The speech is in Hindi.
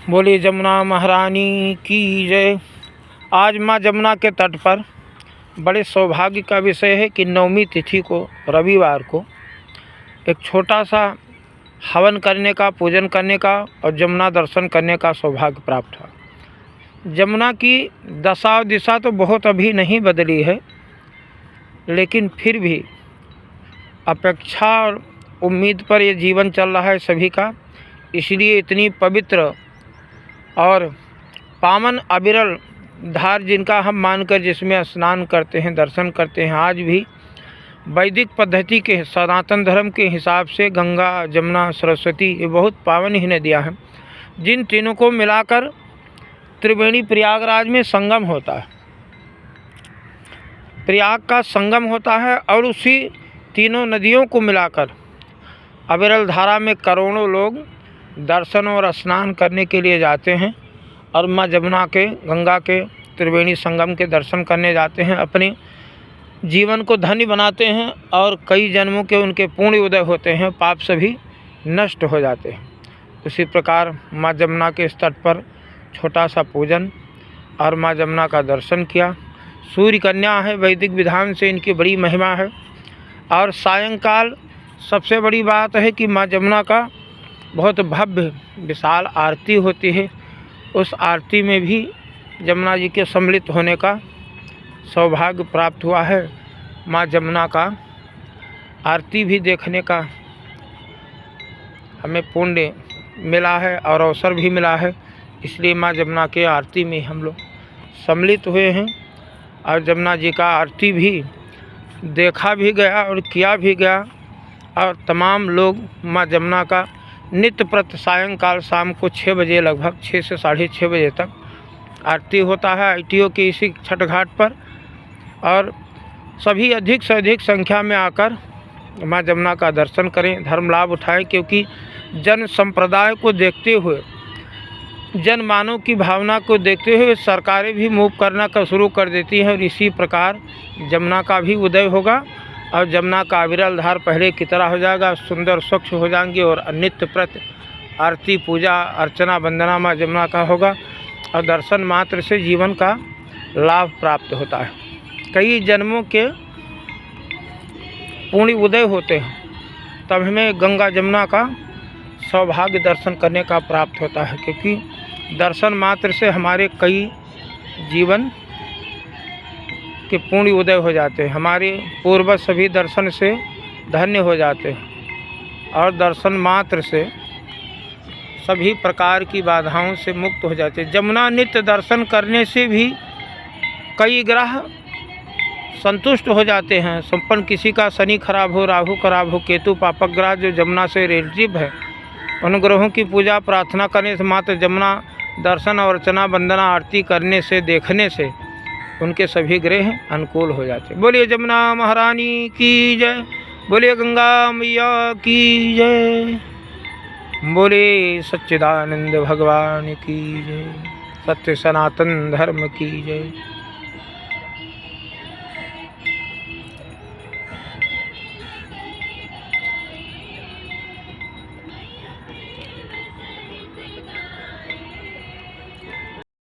बोली जमुना महारानी की जय। आज माँ जमुना के तट पर बड़े सौभाग्य का विषय है कि 9वीं तिथि को रविवार को एक छोटा सा हवन करने का, पूजन करने का और जमुना दर्शन करने का सौभाग्य प्राप्त हुआ। जमुना की दशा और दिशा तो बहुत अभी नहीं बदली है, लेकिन फिर भी अपेक्षा और उम्मीद पर ये जीवन चल रहा है सभी का। इसलिए इतनी पवित्र और पावन अविरल धार जिनका हम मानकर जिसमें स्नान करते हैं, दर्शन करते हैं, आज भी वैदिक पद्धति के सनातन धर्म के हिसाब से गंगा, जमुना, सरस्वती ये बहुत पावन ही नदियाँ हैं, जिन तीनों को मिलाकर त्रिवेणी प्रयागराज में संगम होता है। प्रयाग का संगम होता है और उसी तीनों नदियों को मिलाकर अविरल धारा में करोड़ों लोग दर्शन और स्नान करने के लिए जाते हैं और माँ जमुना के, गंगा के त्रिवेणी संगम के दर्शन करने जाते हैं। अपने जीवन को धन्य बनाते हैं और कई जन्मों के उनके पुण्य उदय होते हैं, पाप सभी नष्ट हो जाते हैं। उसी प्रकार माँ जमुना के इस तट पर छोटा सा पूजन और माँ जमुना का दर्शन किया। सूर्य कन्या है, वैदिक विधान से इनकी बड़ी महिमा है। और सायंकाल सबसे बड़ी बात है कि माँ जमुना का बहुत भव्य विशाल आरती होती है। उस आरती में भी जमुना जी के सम्मिलित होने का सौभाग्य प्राप्त हुआ है। माँ जमुना का आरती भी देखने का हमें पुण्य मिला है और अवसर भी मिला है। इसलिए माँ जमुना के आरती में हम लोग सम्मिलित हुए हैं और जमुना जी का आरती भी देखा भी गया और किया भी गया। और तमाम लोग माँ जमुना का नित्य प्रति सायंकाल शाम को 6 बजे, लगभग 6 से 6:30 बजे तक आरती होता है ITO के इसी छठ घाट पर। और सभी अधिक से अधिक संख्या में आकर माँ जमुना का दर्शन करें, धर्म लाभ उठाएं, क्योंकि जन संप्रदाय को देखते हुए, जनमानव की भावना को देखते हुए सरकारें भी मूव करना का शुरू कर देती हैं। और इसी प्रकार जमुना का भी उदय होगा और जमुना का अविरल धार पहले की तरह हो जाएगा, सुंदर स्वच्छ हो जाएंगे और नित्य प्रति आरती, पूजा, अर्चना, वंदना माँ जमुना का होगा और दर्शन मात्र से जीवन का लाभ प्राप्त होता है। कई जन्मों के पुण्य उदय होते हैं, तब हमें गंगा जमुना का सौभाग्य दर्शन करने का प्राप्त होता है, क्योंकि दर्शन मात्र से हमारे कई जीवन के पुण्य उदय हो जाते हैं। हमारे पूर्वज सभी दर्शन से धन्य हो जाते हैं और दर्शन मात्र से सभी प्रकार की बाधाओं से मुक्त हो जाते हैं। जमुना नित्य दर्शन करने से भी कई ग्रह संतुष्ट हो जाते हैं। संपन्न किसी का शनि खराब हो, राहु खराब हो, केतु पापक ग्रह जो जमुना से रिलेटिव है, उन ग्रहों की पूजा प्रार्थना करने से, मात्र जमुना दर्शन और अर्चना, वंदना, आरती करने से, देखने से उनके सभी ग्रह अनुकूल हो जाते हैं। बोलिए जमुना महारानी की जय, बोलिए गंगा मैया की जय, बोले सच्चिदानंद भगवान की जय, सत्य सनातन धर्म की जय।